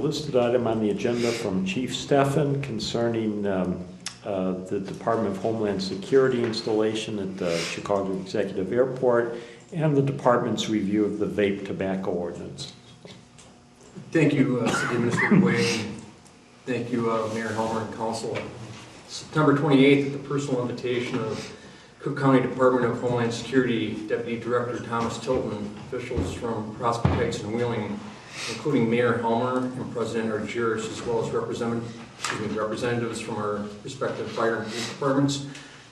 listed item on the agenda from Chief Steffen concerning the Department of Homeland Security installation at the Chicago Executive Airport and the department's review of the vape tobacco ordinance. Thank you, City Administrator Wade. Thank you, Mayor Helmer and Council. September 28th, at the personal invitation of Cook County Department of Homeland Security Deputy Director Thomas Tilton, officials from Prospect Heights and Wheeling, including Mayor Helmer and President Argyris, as well as representatives from our respective fire and police departments,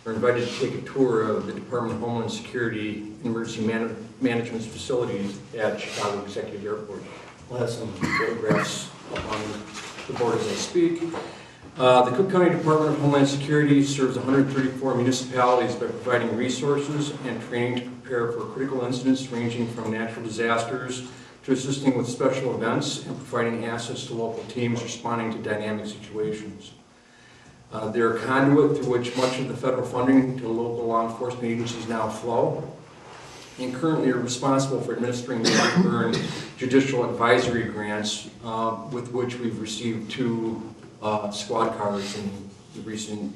are invited to take a tour of the Department of Homeland Security Emergency Management's facilities at Chicago Executive Airport. We'll have some photographs up on the board as I speak. The Cook County Department of Homeland Security serves 134 municipalities by providing resources and training to prepare for critical incidents ranging from natural disasters to assisting with special events and providing assets to local teams responding to dynamic situations. They're a conduit through which much of the federal funding to local law enforcement agencies now flow, and currently are responsible for administering the earned judicial advisory grants, with which we've received 2 squad cars in the recent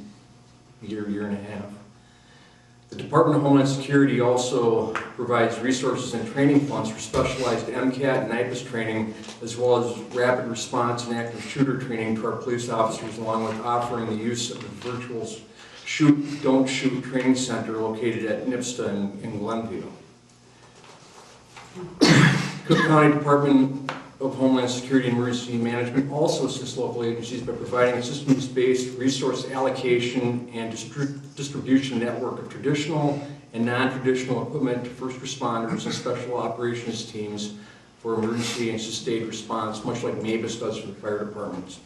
year and a half. The Department of Homeland Security also provides resources and training funds for specialized MCAT and IPAS training, as well as rapid response and active shooter training to our police officers, along with offering the use of the virtual Shoot, Don't Shoot training center located at NIPSTA in Glenview. Cook County Department of Homeland Security and Emergency Management also assists local agencies by providing a systems-based resource allocation and distribution network of traditional and non-traditional equipment to first responders and special operations teams for emergency and sustained response, much like MABUS does for the fire departments.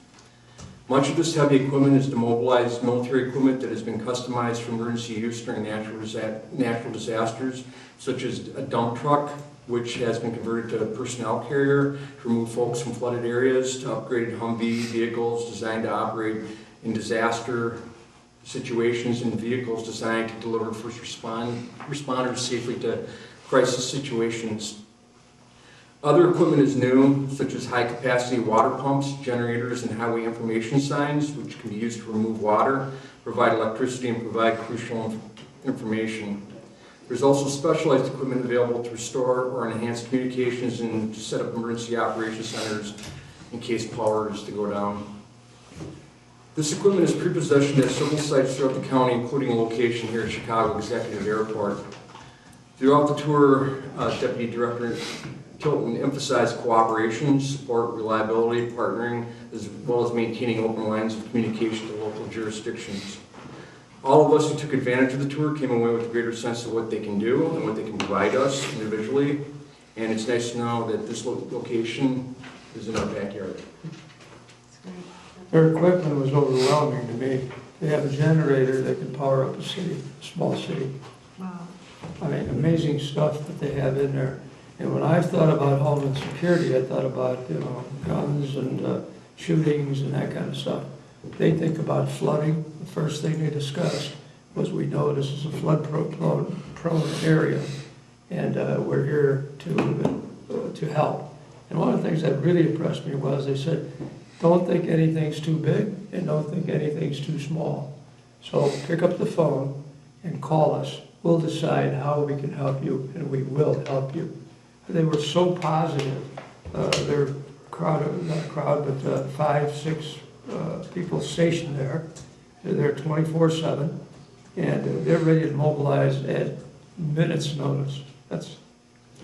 Much of this heavy equipment is demobilized military equipment that has been customized for emergency use during natural disasters, such as a dump truck, which has been converted to a personnel carrier to remove folks from flooded areas, to upgraded Humvee vehicles designed to operate in disaster situations, and vehicles designed to deliver first responders safely to crisis situations. Other equipment is new, such as high-capacity water pumps, generators, and highway information signs, which can be used to remove water, provide electricity, and provide crucial information. There's also specialized equipment available to restore or enhance communications and to set up emergency operations centers in case power is to go down. This equipment is pre-positioned at several sites throughout the county, including a location here at Chicago Executive Airport. Throughout the tour, Deputy Director Tilton emphasized cooperation, support, reliability, partnering, as well as maintaining open lines of communication to local jurisdictions. All of us who took advantage of the tour came away with a greater sense of what they can do and what they can provide us individually. And it's nice to know that this location is in our backyard. Their equipment was overwhelming to me. They have a generator that can power up a city, a small city. Wow. I mean, amazing stuff that they have in there. And when I thought about Homeland Security, I thought about, guns and shootings and that kind of stuff. They think about flooding. The first thing they discussed was, we know this is a flood-prone area, and we're here to help. And one of the things that really impressed me was they said, don't think anything's too big and don't think anything's too small. So pick up the phone and call us. We'll decide how we can help you, and we will help you. They were so positive. They're not a crowd, but 5, 6 people stationed there. They're there 24/7, and they're ready to mobilize at minutes' notice. That's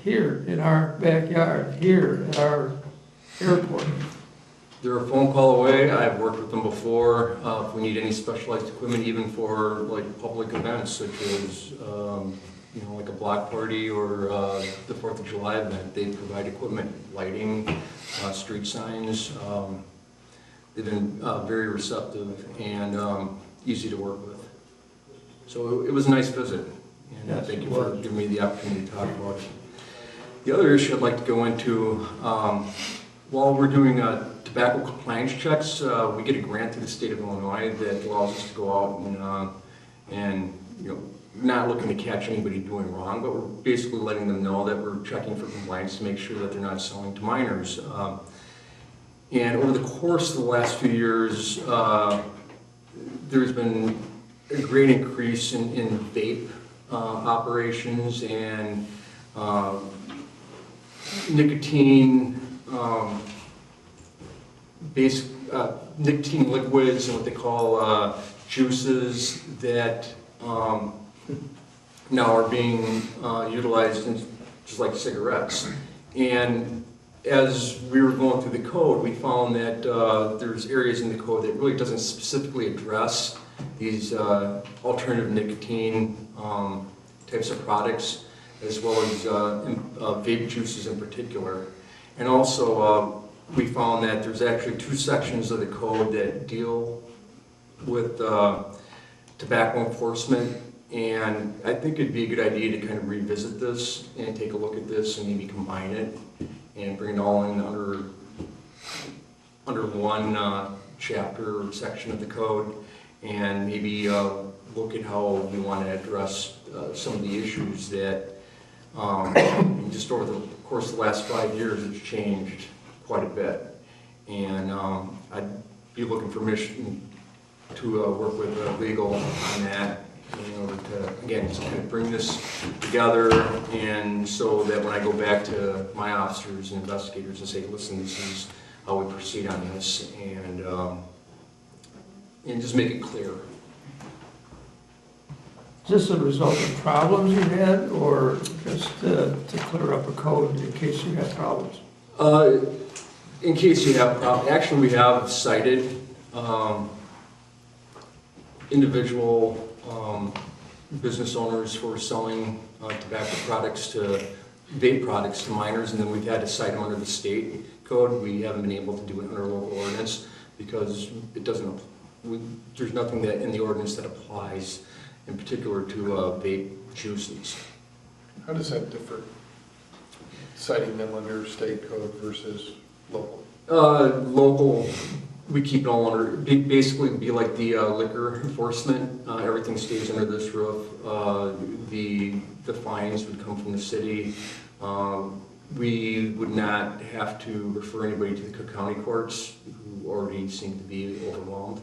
here in our backyard, here at our airport. They're a phone call away. I've worked with them before. If we need any specialized equipment, even for like public events, such as like a block party or the 4th of July event, they provide equipment, lighting, street signs. They've been very receptive and easy to work with. So it was a nice visit, and yes, thank you for giving me the opportunity to talk about it. The other issue I'd like to go into, while we're doing tobacco compliance checks, we get a grant through the state of Illinois that allows us to go out and not looking to catch anybody doing wrong, but we're basically letting them know that we're checking for compliance to make sure that they're not selling to minors. And over the course of the last few years, there's been a great increase in vape operations and nicotine nicotine liquids and what they call juices that now are being utilized in just like cigarettes. And as we were going through the code, we found that there's areas in the code that really doesn't specifically address these alternative nicotine types of products, as well as vape juices in particular. And also, we found that there's actually 2 sections of the code that deal with tobacco enforcement. And I think it'd be a good idea to kind of revisit this and take a look at this and maybe combine it and bring it all in under one chapter or section of the code, and maybe look at how we want to address some of the issues that just over the course of the last 5 years it's changed quite a bit. And I'd be looking for permission to work with legal on that in order to, again, just kind of bring this together, and so that when I go back to my officers and investigators and say, listen, this is how we proceed on this, and just make it clear. Is this a result of problems you had, or just to clear up a code in case you had problems? In case you have problems, actually we have cited individual business owners for selling tobacco products to vape products to minors, and then we've had to cite them under the state code. We haven't been able to do it under local ordinance because it doesn't. There's nothing that in the ordinance that applies, in particular to vape juices. How does that differ? Citing them under state code versus local? Local, we keep it all under, basically be like the liquor enforcement. Everything stays under this roof. The fines would come from the city. We would not have to refer anybody to the Cook County courts, who already seem to be overwhelmed.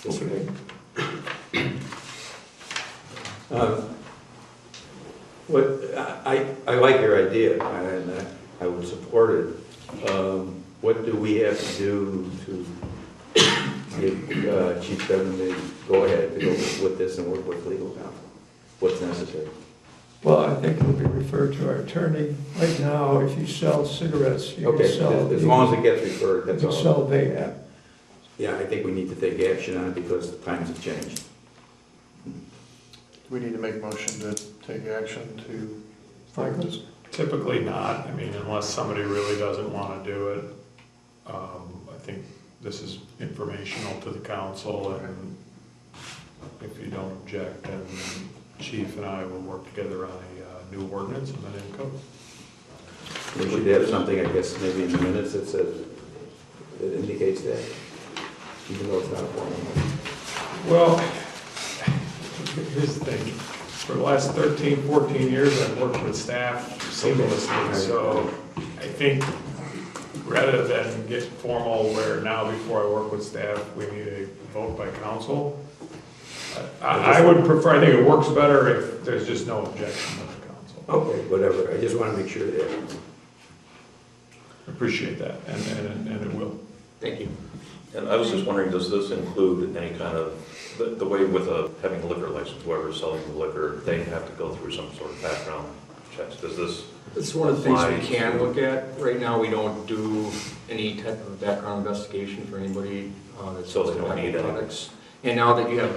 Okay. I like your idea, and I would support it. What do we have to do to give Chief Devin the go-ahead to go with this and work with legal counsel? What's necessary? Well, I think it'll be referred to our attorney. Right now, if you sell cigarettes, you can Okay, sell... as long as it gets referred, that's you all. can sell vape. Yeah, I think we need to take action on it because times have changed. Do we need to make a motion to take action to fight this? Typically not. I mean, unless somebody really doesn't want to do it. I think this is informational to the council, and if you don't object, then Chief and I will work together on a new ordinance and then in code. We should have something, I guess, maybe in the minutes that says, that indicates that, even though it's not a formal. Well, here's the thing. For the last 13, 14 years, I've worked with staff seamlessly, so I think rather than get formal where now before I work with staff, we need a vote by council, I would prefer, I think it works better if there's just no objection of the council. Okay, whatever, I just want to make sure that. Appreciate that, and it will. Thank you. And I was just wondering, does this include any kind of, the way with having a liquor license, whoever's selling the liquor, they have to go through some sort of background checks? Does this? It's one of the things we can look at. Right now, we don't do any type of background investigation for anybody that sells tobacco products. And now that you have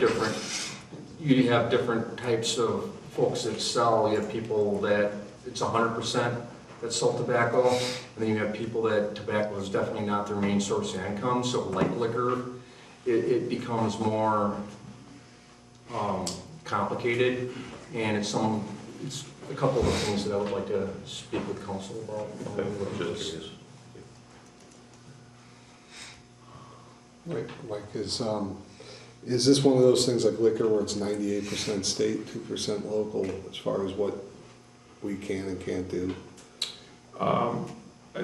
different types of folks that sell, you have people that it's 100% that sell tobacco, and then you have people that tobacco is definitely not their main source of income. So like liquor, it becomes more complicated, and it's a couple of things that I would like to speak with council about. Like is this one of those things like liquor where it's 98% state, 2% local as far as what we can and can't do?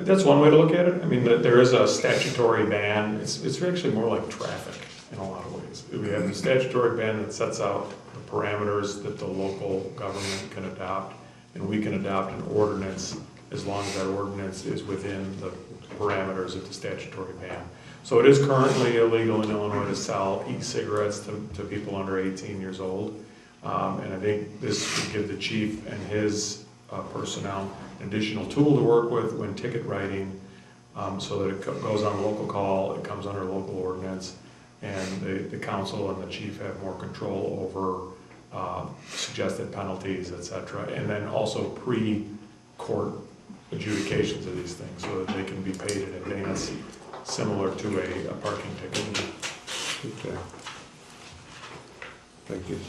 That's one way to look at it. I mean, there is a statutory ban. It's actually more like traffic in a lot of ways. We have the statutory ban that sets out the parameters that the local government can adopt, and we can adopt an ordinance as long as that ordinance is within the parameters of the statutory ban. So it is currently illegal in Illinois to sell e-cigarettes to people under 18 years old. And I think this would give the chief and his personnel an additional tool to work with when ticket writing, so that it goes on local call, it comes under local ordinance, and the council and the chief have more control over suggested penalties, et cetera, and then also pre-court adjudications of these things, so that they can be paid in advance, similar to a parking ticket. Okay. Thank you.